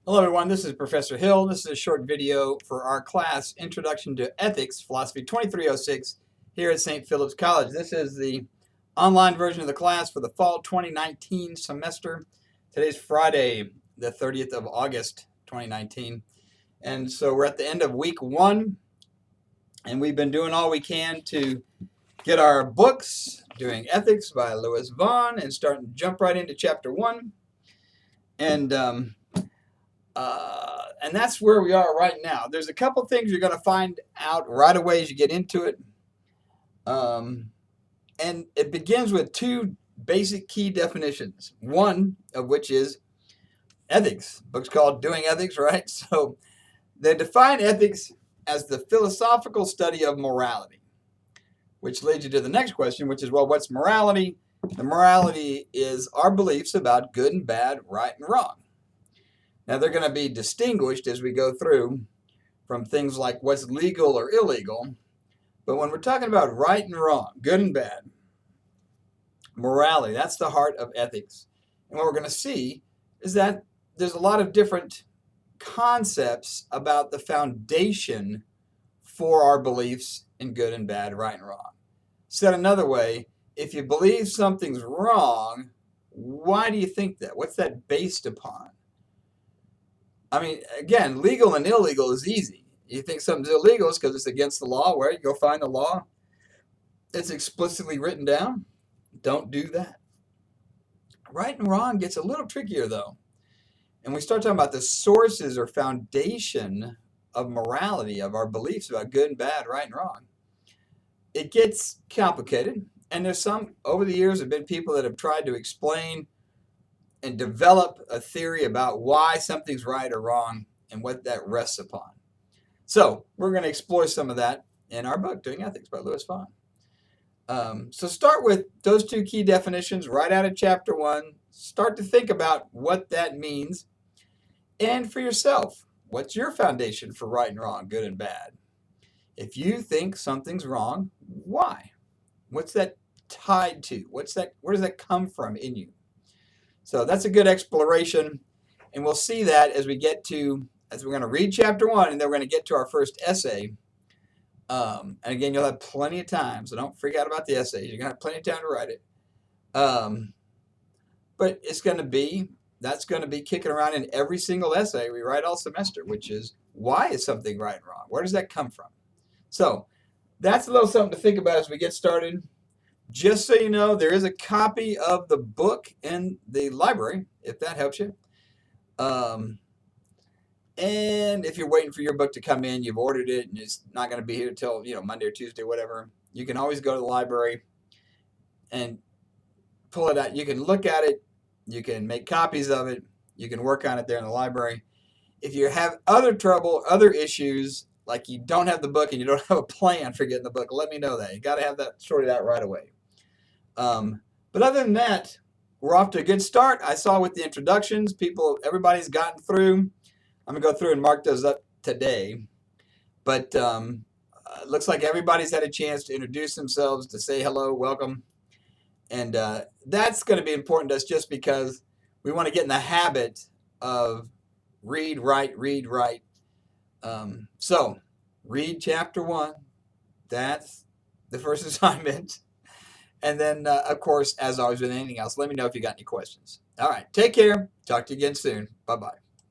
Hello everyone, this is Professor Hill. This is a short video for our class, Introduction to Ethics, Philosophy 2306, here at St. Philip's College. This is the online version of the class for the fall 2019 semester. Today's Friday, the 30th of August, 2019. And so we're at the end of week one, and we've been doing all we can to get our books, Doing Ethics by Lewis Vaughn, and starting to jump right into chapter one. And that's where we are right now. There's a couple things you're going to find out right away as you get into it. And it begins with two basic key definitions, one of which is ethics. The book's called Doing Ethics, right? So they define ethics as the philosophical study of morality, which leads you to the next question, which is, well, what's morality? The morality is our beliefs about good and bad, right and wrong. Now, they're going to be distinguished as we go through from things like what's legal or illegal. But when we're talking about right and wrong, good and bad, morality, that's the heart of ethics. And what we're going to see is that there's a lot of different concepts about the foundation for our beliefs in good and bad, right and wrong. Said another way, if you believe something's wrong, why do you think that? What's that based upon? I mean, again, legal and illegal is easy. You think something's illegal, it's because it's against the law. Where? You go find the law. It's explicitly written down. Don't do that. Right and wrong gets a little trickier, though. And we start talking about the sources or foundation of morality, of our beliefs about good and bad, right and wrong. It gets complicated. And there's some, over the years, have been people that have tried to explain and develop a theory about why something's right or wrong and what that rests upon. So we're going to explore some of that in our book, Doing Ethics by Lewis Vaughn. So start with those two key definitions right out of chapter one. Start to think about what that means. And for yourself, what's your foundation for right and wrong, good and bad? If you think something's wrong, why? What's that tied to? Where does that come from in you? So that's a good exploration, and we'll see that as we're going to read chapter one, and then we're going to get to our first essay. And again, you'll have plenty of time, so don't freak out about the essays. You're going to have plenty of time to write it. But that's going to be kicking around in every single essay we write all semester, which is, why is something right and wrong? Where does that come from? So that's a little something to think about as we get started. Just so you know, there is a copy of the book in the library, if that helps you. And if you're waiting for your book to come in, you've ordered it, and it's not going to be here till Monday or Tuesday, whatever, you can always go to the library and pull it out. You can look at it. You can make copies of it. You can work on it there in the library. If you have other trouble, other issues, like you don't have the book and you don't have a plan for getting the book, let me know that. You got to have that sorted out right away. But other than that, we're off to a good start. I saw with the introductions, everybody's gotten through. I'm going to go through and mark those up today. But it looks like everybody's had a chance to introduce themselves, to say hello, welcome. And that's going to be important to us just because we want to get in the habit of read, write. So read chapter one. That's the first assignment. And then, of course, as always with anything else, let me know if you got any questions. All right, take care. Talk to you again soon. Bye-bye.